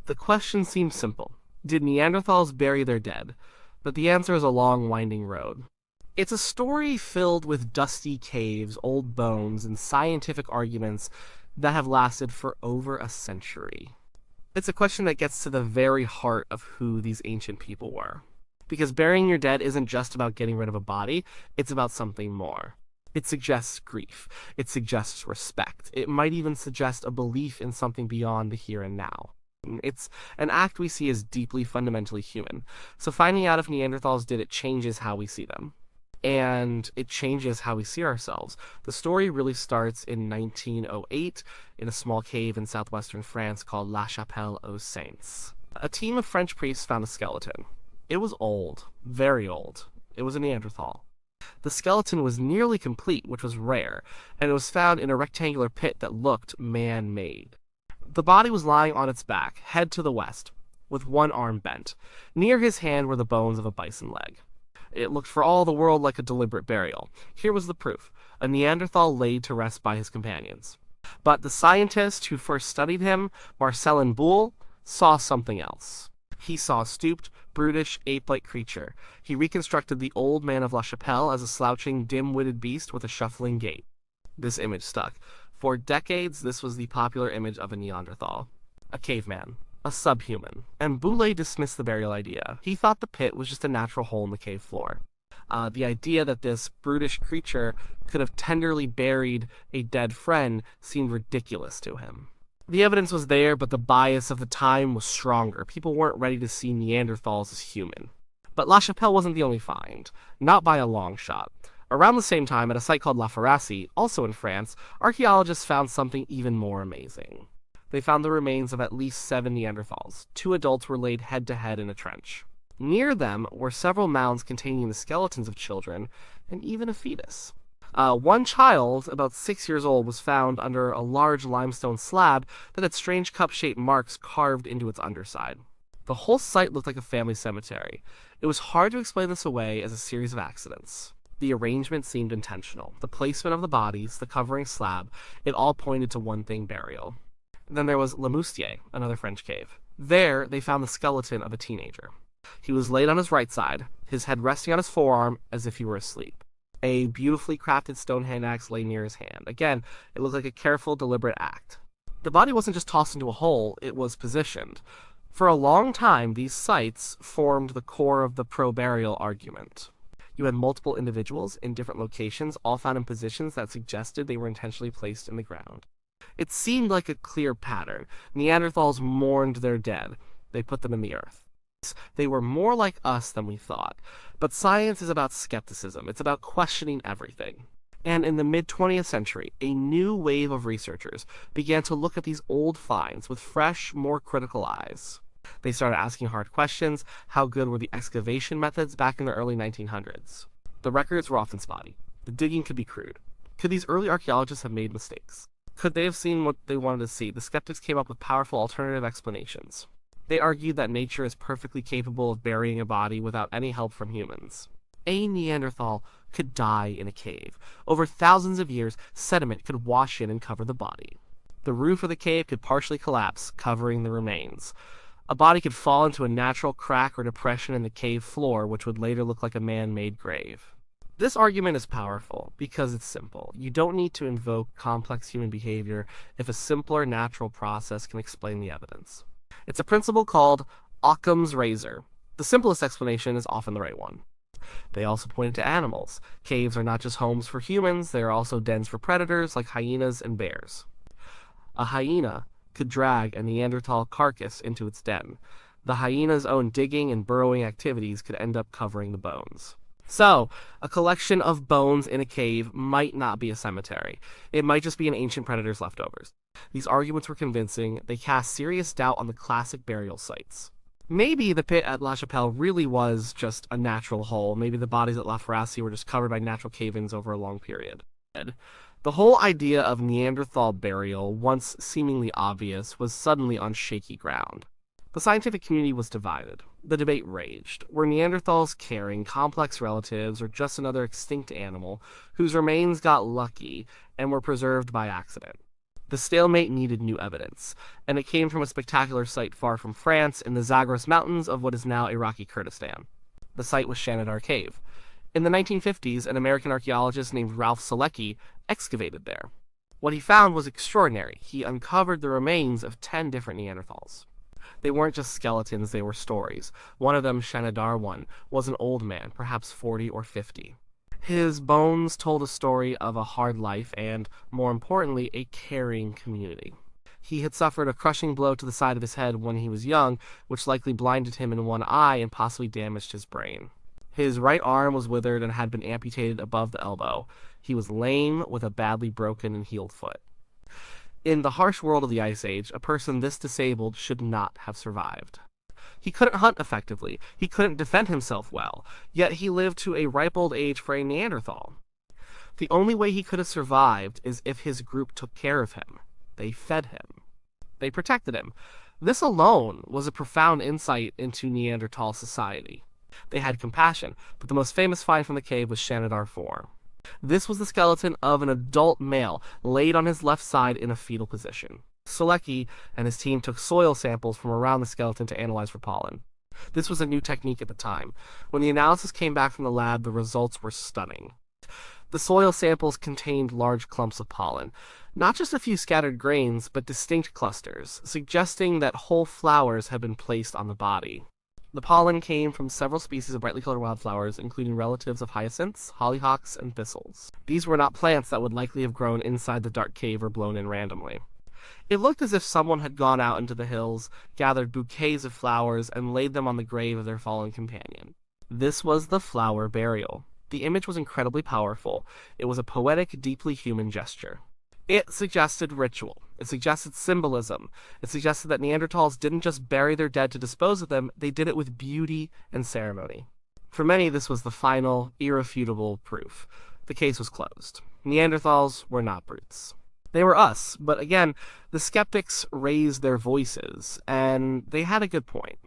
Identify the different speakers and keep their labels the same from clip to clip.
Speaker 1: The question seems simple. Did Neanderthals bury their dead? But the answer is a long, winding road. It's a story filled with dusty caves, old bones, and scientific arguments that have lasted for over a century. It's a question that gets to the very heart of who these ancient people were. Because burying your dead isn't just about getting rid of a body, it's about something more. It suggests grief. It suggests respect. It might even suggest a belief in something beyond the here and now. It's an act we see as deeply fundamentally human. So finding out if Neanderthals did it changes how we see them. And it changes how we see ourselves. The story really starts in 1908 in a small cave in southwestern France called La Chapelle aux Saints. A team of French priests found a skeleton. It was old, very old. It was a Neanderthal. The skeleton was nearly complete, which was rare, and it was found in a rectangular pit that looked man-made. The body was lying on its back, head to the west, with one arm bent. Near his hand were the bones of a bison leg. It looked for all the world like a deliberate burial. Here was the proof. A Neanderthal laid to rest by his companions. But the scientist who first studied him, Marcellin Boule, saw something else. He saw a stooped, brutish, ape-like creature. He reconstructed the old man of La Chapelle as a slouching, dim-witted beast with a shuffling gait. This image stuck. For decades, this was the popular image of a Neanderthal. A caveman. A subhuman. And Boule dismissed the burial idea. He thought the pit was just a natural hole in the cave floor. The idea that this brutish creature could have tenderly buried a dead friend seemed ridiculous to him. The evidence was there, but the bias of the time was stronger. People weren't ready to see Neanderthals as human. But La Chapelle wasn't the only find. Not by a long shot. Around the same time, at a site called La Forêt, also in France, archaeologists found something even more amazing. They found the remains of at least 7 Neanderthals. 2 adults were laid head-to-head in a trench. Near them were several mounds containing the skeletons of children, and even a fetus. One child, about 6 years old, was found under a large limestone slab that had strange cup-shaped marks carved into its underside. The whole site looked like a family cemetery. It was hard to explain this away as a series of accidents. The arrangement seemed intentional. The placement of the bodies, the covering slab, it all pointed to one thing: burial. Then there was Le Moustier, another French cave. There, they found the skeleton of a teenager. He was laid on his right side, his head resting on his forearm as if he were asleep. A beautifully crafted stone hand axe lay near his hand. Again, it looked like a careful, deliberate act. The body wasn't just tossed into a hole, it was positioned. For a long time, these sites formed the core of the pro-burial argument. You had multiple individuals in different locations, all found in positions that suggested they were intentionally placed in the ground. It seemed like a clear pattern. Neanderthals mourned their dead. They put them in the earth. They were more like us than we thought. But science is about skepticism. It's about questioning everything. And in the mid-20th century, a new wave of researchers began to look at these old finds with fresh, more critical eyes. They started asking hard questions. How good were the excavation methods back in the early 1900s? The records were often spotty. The digging could be crude. Could these early archaeologists have made mistakes? Could they have seen what they wanted to see? The skeptics came up with powerful alternative explanations. They argued that nature is perfectly capable of burying a body without any help from humans. A Neanderthal could die in a cave. Over thousands of years, sediment could wash in and cover the body. The roof of the cave could partially collapse, covering the remains. A body could fall into a natural crack or depression in the cave floor, which would later look like a man-made grave. This argument is powerful because it's simple. You don't need to invoke complex human behavior if a simpler natural process can explain the evidence. It's a principle called Occam's razor. The simplest explanation is often the right one. They also pointed to animals. Caves are not just homes for humans, they are also dens for predators like hyenas and bears. A hyena could drag a Neanderthal carcass into its den. The hyena's own digging and burrowing activities could end up covering the bones. So, a collection of bones in a cave might not be a cemetery. It might just be an ancient predator's leftovers. These arguments were convincing. They cast serious doubt on the classic burial sites. Maybe the pit at La Chapelle really was just a natural hole. Maybe the bodies at La Forêt were just covered by natural cave-ins over a long period. The whole idea of Neanderthal burial, once seemingly obvious, was suddenly on shaky ground. The scientific community was divided. The debate raged. Were Neanderthals caring, complex relatives, or just another extinct animal whose remains got lucky and were preserved by accident? The stalemate needed new evidence, and it came from a spectacular site far from France in the Zagros Mountains of what is now Iraqi Kurdistan. The site was Shanidar Cave. In the 1950s, an American archaeologist named Ralph Selecki excavated there. What he found was extraordinary. He uncovered the remains of 10 different Neanderthals. They weren't just skeletons, they were stories. One of them, Shanidar one, was an old man, perhaps 40 or 50. His bones told a story of a hard life and, more importantly, a caring community. He had suffered a crushing blow to the side of his head when he was young, which likely blinded him in one eye and possibly damaged his brain. His right arm was withered and had been amputated above the elbow. He was lame with a badly broken and healed foot. In the harsh world of the Ice Age, a person this disabled should not have survived. He couldn't hunt effectively, he couldn't defend himself well, yet he lived to a ripe old age for a Neanderthal. The only way he could have survived is if his group took care of him. They fed him. They protected him. This alone was a profound insight into Neanderthal society. They had compassion, but the most famous find from the cave was Shanidar 4. This was the skeleton of an adult male, laid on his left side in a fetal position. Selecki and his team took soil samples from around the skeleton to analyze for pollen. This was a new technique at the time. When the analysis came back from the lab, the results were stunning. The soil samples contained large clumps of pollen, not just a few scattered grains, but distinct clusters, suggesting that whole flowers had been placed on the body. The pollen came from several species of brightly colored wildflowers, including relatives of hyacinths, hollyhocks, and thistles. These were not plants that would likely have grown inside the dark cave or blown in randomly. It looked as if someone had gone out into the hills, gathered bouquets of flowers, and laid them on the grave of their fallen companion. This was the flower burial. The image was incredibly powerful. It was a poetic, deeply human gesture. It suggested ritual. It suggested symbolism. It suggested that Neanderthals didn't just bury their dead to dispose of them, they did it with beauty and ceremony. For many, this was the final, irrefutable proof. The case was closed. Neanderthals were not brutes. They were us, but again, the skeptics raised their voices, and they had a good point.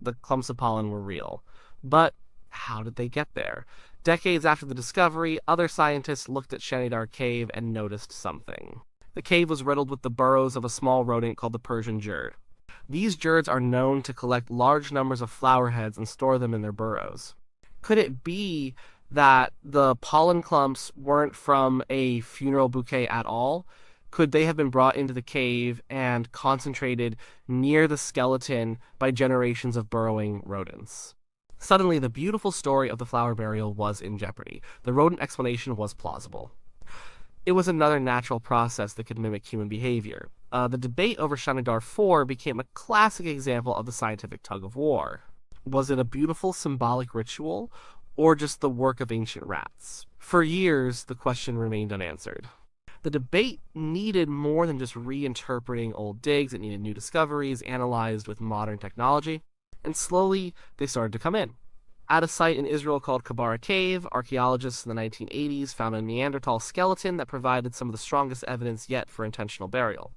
Speaker 1: The clumps of pollen were real. But how did they get there? Decades after the discovery, other scientists looked at Shanidar Cave and noticed something. The cave was riddled with the burrows of a small rodent called the Persian jurd. These jurds are known to collect large numbers of flower heads and store them in their burrows. Could it be that the pollen clumps weren't from a funeral bouquet at all? Could they have been brought into the cave and concentrated near the skeleton by generations of burrowing rodents? Suddenly, the beautiful story of the flower burial was in jeopardy. The rodent explanation was plausible. It was another natural process that could mimic human behavior. The debate over Shanidar 4 became a classic example of the scientific tug-of-war. Was it a beautiful symbolic ritual, or just the work of ancient rats? For years, the question remained unanswered. The debate needed more than just reinterpreting old digs. It needed new discoveries, analyzed with modern technology. And slowly, they started to come in. At a site in Israel called Chapelle Cave, archaeologists in the 1980s found a Neanderthal skeleton that provided some of the strongest evidence yet for intentional burial.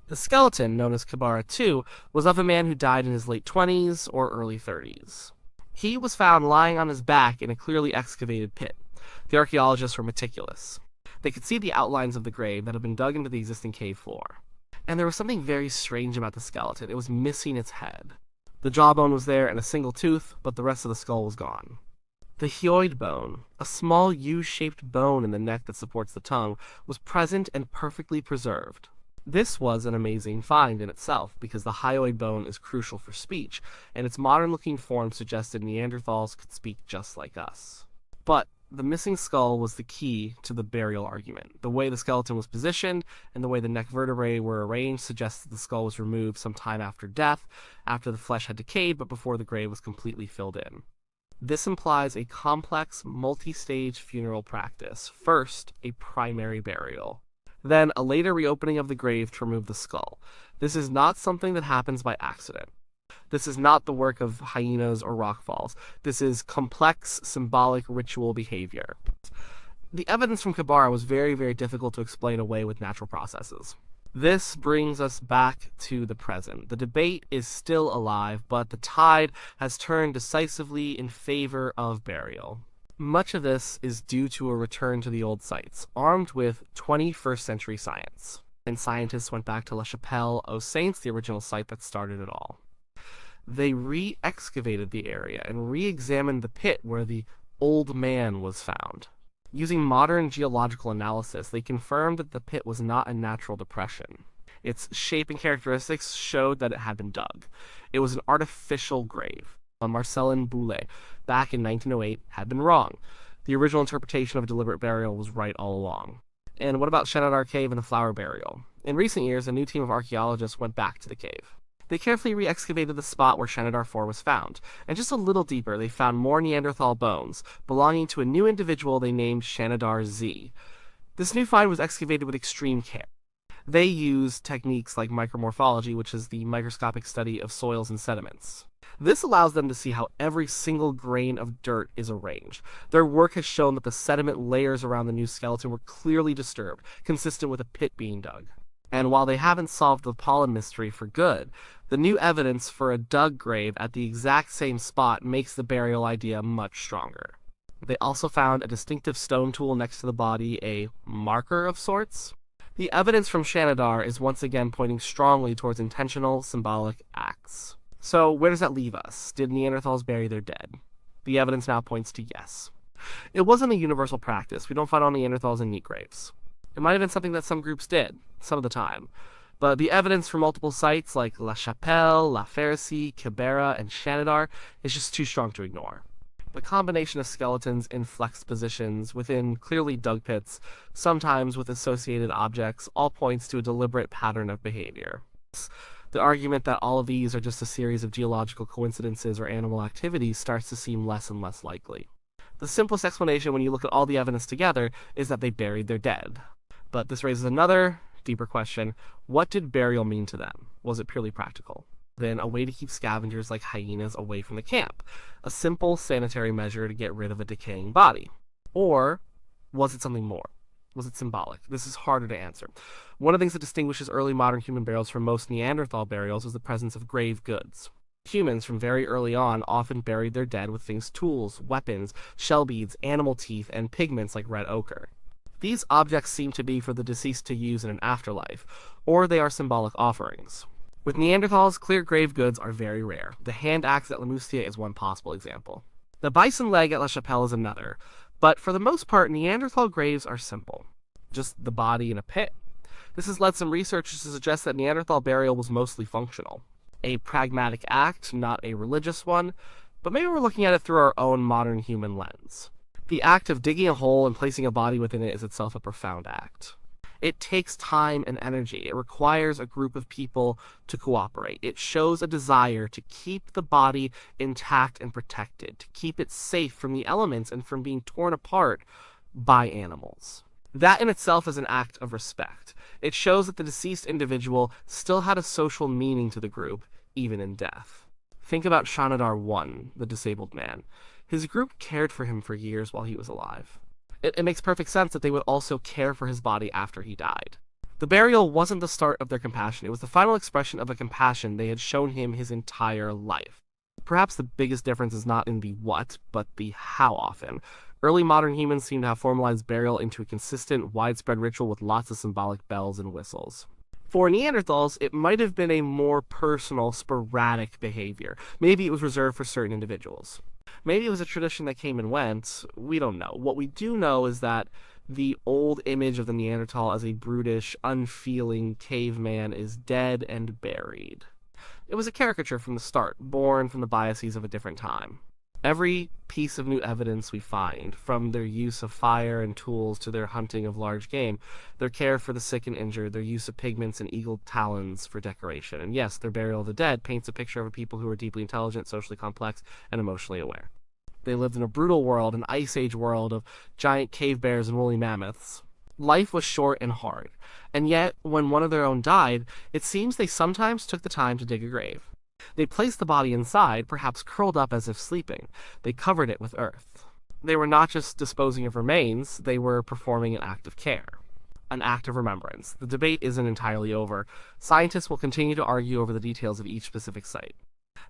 Speaker 1: The skeleton, known as Chapelle 2, was of a man who died in his late 20s or early 30s. He was found lying on his back in a clearly excavated pit. The archaeologists were meticulous. They could see the outlines of the grave that had been dug into the existing cave floor. And there was something very strange about the skeleton. It was missing its head. The jawbone was there and a single tooth, but the rest of the skull was gone. The hyoid bone, a small U-shaped bone in the neck that supports the tongue, was present and perfectly preserved. This was an amazing find in itself, because the hyoid bone is crucial for speech, and its modern-looking form suggested Neanderthals could speak just like us. But the missing skull was the key to the burial argument. The way the skeleton was positioned and the way the neck vertebrae were arranged suggested the skull was removed some time after death, after the flesh had decayed, but before the grave was completely filled in. This implies a complex, multi-stage funeral practice. First, a primary burial. Then, a later reopening of the grave to remove the skull. This is not something that happens by accident. This is not the work of hyenas or rockfalls. This is complex, symbolic ritual behavior. The evidence from Chapelle was very, very difficult to explain away with natural processes. This brings us back to the present. The debate is still alive, but the tide has turned decisively in favor of burial. Much of this is due to a return to the old sites, armed with 21st century science. And scientists went back to La Chapelle aux Saints, the original site that started it all. They re-excavated the area and re-examined the pit where the old man was found. Using modern geological analysis, they confirmed that the pit was not a natural depression. Its shape and characteristics showed that it had been dug. It was an artificial grave. Marcelin Boulay, back in 1908, had been wrong. The original interpretation of a deliberate burial was right all along. And what about Shanidar Cave and the flower burial? In recent years, a new team of archaeologists went back to the cave. They carefully re-excavated the spot where Shanidar 4 was found, and just a little deeper they found more Neanderthal bones, belonging to a new individual they named Shanidar Z. This new find was excavated with extreme care. They used techniques like micromorphology, which is the microscopic study of soils and sediments. This allows them to see how every single grain of dirt is arranged. Their work has shown that the sediment layers around the new skeleton were clearly disturbed, consistent with a pit being dug. And while they haven't solved the pollen mystery for good, the new evidence for a dug grave at the exact same spot makes the burial idea much stronger. They also found a distinctive stone tool next to the body, a marker of sorts. The evidence from Shanidar is once again pointing strongly towards intentional, symbolic acts. So where does that leave us? Did Neanderthals bury their dead? The evidence now points to yes. It wasn't a universal practice. We don't find all Neanderthals in neat graves. It might have been something that some groups did, some of the time. But the evidence from multiple sites like La Chapelle, La Ferricie, Kibera, and Shanidar is just too strong to ignore. The combination of skeletons in flexed positions within clearly dug pits, sometimes with associated objects, all points to a deliberate pattern of behavior. The argument that all of these are just a series of geological coincidences or animal activities starts to seem less and less likely. The simplest explanation when you look at all the evidence together is that they buried their dead. But this raises another, deeper question. What did burial mean to them? Was it purely practical? Then a way to keep scavengers like hyenas away from the camp, a simple sanitary measure to get rid of a decaying body. Or was it something more? Was it symbolic? This is harder to answer. One of the things that distinguishes early modern human burials from most Neanderthal burials is the presence of grave goods. Humans from very early on often buried their dead with things tools, weapons, shell beads, animal teeth, and pigments like red ochre. These objects seem to be for the deceased to use in an afterlife, or they are symbolic offerings. With Neanderthals, clear grave goods are very rare. The hand axe at Lemustia is one possible example. The bison leg at La Chapelle is another, but for the most part, Neanderthal graves are simple. Just the body in a pit. This has led some researchers to suggest that Neanderthal burial was mostly functional. A pragmatic act, not a religious one, but maybe we're looking at it through our own modern human lens. The act of digging a hole and placing a body within it is itself a profound act. It takes time and energy. It requires a group of people to cooperate. It shows a desire to keep the body intact and protected, to keep it safe from the elements and from being torn apart by animals. That in itself is an act of respect. It shows that the deceased individual still had a social meaning to the group, even in death. Think about Shanidar 1, the disabled man. His group cared for him for years while he was alive. It makes perfect sense that they would also care for his body after he died. The burial wasn't the start of their compassion. It was the final expression of a compassion they had shown him his entire life. Perhaps the biggest difference is not in the what, but the how often. Early modern humans seem to have formalized burial into a consistent, widespread ritual with lots of symbolic bells and whistles. For Neanderthals, it might have been a more personal, sporadic behavior. Maybe it was reserved for certain individuals. Maybe it was a tradition that came and went. We don't know. What we do know is that the old image of the Neanderthal as a brutish, unfeeling caveman is dead and buried. It was a caricature from the start, born from the biases of a different time. Every piece of new evidence we find, from their use of fire and tools to their hunting of large game, their care for the sick and injured, their use of pigments and eagle talons for decoration, and yes, their burial of the dead paints a picture of a people who were deeply intelligent, socially complex, and emotionally aware. They lived in a brutal world, an ice age world of giant cave bears and woolly mammoths. Life was short and hard, and yet, when one of their own died, it seems they sometimes took the time to dig a grave. They placed the body inside, perhaps curled up as if sleeping. They covered it with earth. They were not just disposing of remains, they were performing an act of care, an act of remembrance. The debate isn't entirely over. Scientists will continue to argue over the details of each specific site.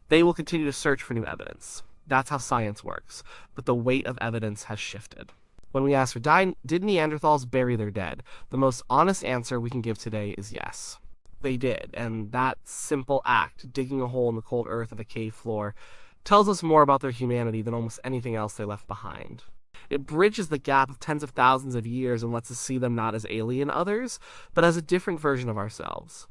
Speaker 1: They will continue to search for new evidence. That's how science works, but the weight of evidence has shifted. When we ask did Neanderthals bury their dead, the most honest answer we can give today is yes. They did, and that simple act, digging a hole in the cold earth of a cave floor, tells us more about their humanity than almost anything else they left behind. It bridges the gap of tens of thousands of years and lets us see them not as alien others, but as a different version of ourselves.